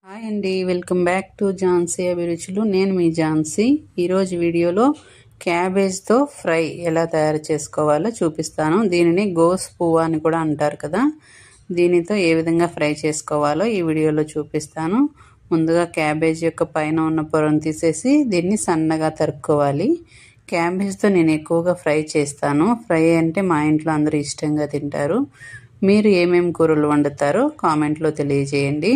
Hi అండి, welcome back to Jhansi అభిరుచులు. నేను మీ ఝాన్సీ. ఈరోజు వీడియోలో క్యాబేజ్తో ఫ్రై ఎలా తయారు చేసుకోవాలో చూపిస్తాను. దీనిని గోస్ పువ్వు అని కూడా అంటారు కదా. దీనితో ఏ విధంగా ఫ్రై చేసుకోవాలో ఈ వీడియోలో చూపిస్తాను. ముందుగా క్యాబేజ్ యొక్క పైన ఉన్న పొరను తీసేసి దీన్ని సన్నగా తరుక్కోవాలి. క్యాబేజ్తో నేను ఎక్కువగా ఫ్రై చేస్తాను. ఫ్రై అంటే మా ఇంట్లో అందరూ ఇష్టంగా తింటారు. మీరు ఏమేమి కూరలు వండుతారో కామెంట్లో తెలియజేయండి.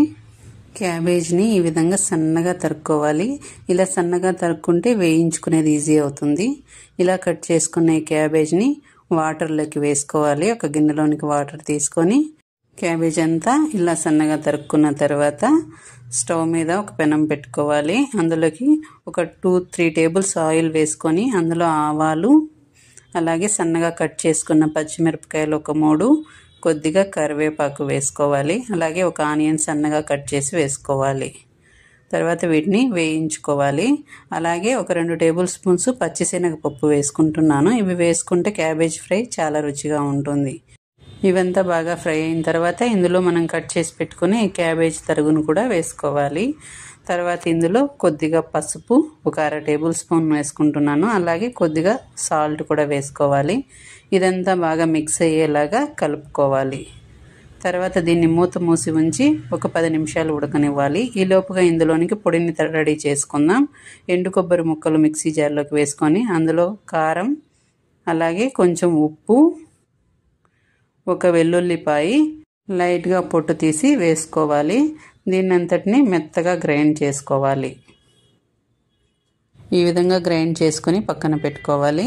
క్యాబేజ్ని ఈ విధంగా సన్నగా తరుక్కోవాలి. ఇలా సన్నగా తరుక్కుంటే వేయించుకునేది ఈజీ అవుతుంది. ఇలా కట్ చేసుకున్న ఈ క్యాబేజ్ని వాటర్లోకి వేసుకోవాలి. ఒక గిన్నెలోనికి వాటర్ తీసుకొని క్యాబేజ్ అంతా ఇలా సన్నగా తరుక్కున్న తర్వాత స్టవ్ మీద ఒక పెనం పెట్టుకోవాలి. అందులోకి ఒక 2-3 టేబుల్స్ ఆయిల్ వేసుకొని అందులో ఆవాలు, అలాగే సన్నగా కట్ చేసుకున్న పచ్చిమిరపకాయలు ఒక 3, కొద్దిగా కరివేపాకు వేసుకోవాలి. అలాగే ఒక ఆనియన్ సన్నగా కట్ చేసి వేసుకోవాలి. తర్వాత వీటిని వేయించుకోవాలి. అలాగే ఒక 2 టేబుల్ స్పూన్స్ పచ్చిశనగపప్పు వేసుకుంటున్నాను. ఇవి వేసుకుంటే క్యాబేజ్ ఫ్రై చాలా రుచిగా ఉంటుంది. ఇవంతా బాగా ఫ్రై అయిన తర్వాత ఇందులో మనం కట్ చేసి పెట్టుకుని క్యాబేజ్ తరుగును కూడా వేసుకోవాలి. తర్వాత ఇందులో కొద్దిగా పసుపు ఒక 1/2 టేబుల్ స్పూన్ వేసుకుంటున్నాను. అలాగే కొద్దిగా సాల్ట్ కూడా వేసుకోవాలి. ఇదంతా బాగా మిక్స్ అయ్యేలాగా కలుపుకోవాలి. తర్వాత దీన్ని మూత మూసి ఉంచి ఒక 10 నిమిషాలు ఉడకనివ్వాలి. ఈ లోపుగా ఇందులోనికి పొడిని రెడీ చేసుకుందాం. ఎండు కొబ్బరి ముక్కలు మిక్సీ జార్లోకి వేసుకొని అందులో కారం, అలాగే కొంచెం ఉప్పు, ఒక వెల్లుల్లిపాయి లైట్గా పొట్టు తీసి వేసుకోవాలి. దీన్నంతటిని మెత్తగా గ్రైండ్ చేసుకోవాలి. ఈ విధంగా గ్రైండ్ చేసుకుని పక్కన పెట్టుకోవాలి.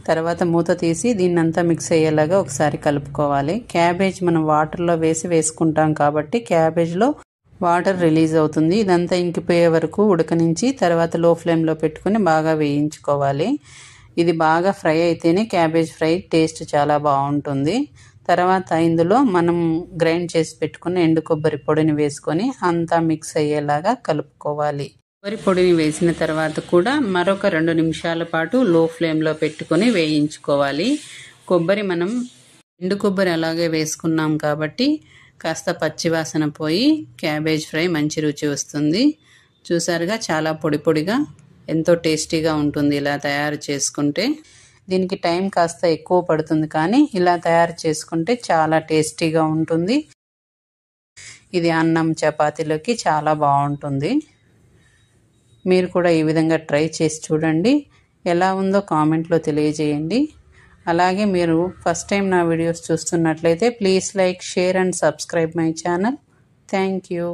తర్వాత మూత తీసి దీన్నంతా మిక్స్ అయ్యేలాగా ఒకసారి కలుపుకోవాలి. క్యాబేజ్ మనం వాటర్లో వేసుకుంటాం కాబట్టి క్యాబేజ్లో వాటర్ రిలీజ్ అవుతుంది. ఇదంతా ఇంకిపోయే వరకు ఉడకనించి తర్వాత లో ఫ్లేమ్లో పెట్టుకుని బాగా వేయించుకోవాలి. ఇది బాగా ఫ్రై అయితేనే క్యాబేజ్ ఫ్రై టేస్ట్ చాలా బాగుంటుంది. తర్వాత ఇందులో మనం గ్రైండ్ చేసి పెట్టుకున్న ఎండు కొబ్బరి పొడిని వేసుకొని అంతా మిక్స్ అయ్యేలాగా కలుపుకోవాలి. కొబ్బరి పొడిని వేసిన తర్వాత కూడా మరొక 2 నిమిషాల పాటు లో ఫ్లేమ్లో పెట్టుకొని వేయించుకోవాలి. మనం ఎండు కొబ్బరి అలాగే వేసుకున్నాం కాబట్టి కాస్త పచ్చివాసన పోయి క్యాబేజ్ ఫ్రై మంచి రుచి వస్తుంది. చూసారుగా, చాలా పొడి పొడిగా ఎంతో టేస్టీగా ఉంటుంది ఇలా తయారు చేసుకుంటే. దీనికి టైం కాస్త ఎక్కువ పడుతుంది, కానీ ఇలా తయారు చేసుకుంటే చాలా టేస్టీగా ఉంటుంది. ఇది అన్నం, చపాతీలోకి చాలా బాగుంటుంది. మీరు కూడా ఈ విధంగా ట్రై చేసి చూడండి. ఎలా ఉందో కామెంట్లో తెలియజేయండి. అలాగే మీరు ఫస్ట్ టైం నా వీడియోస్ చూస్తున్నట్లయితే please like, share and subscribe my channel. Thank you.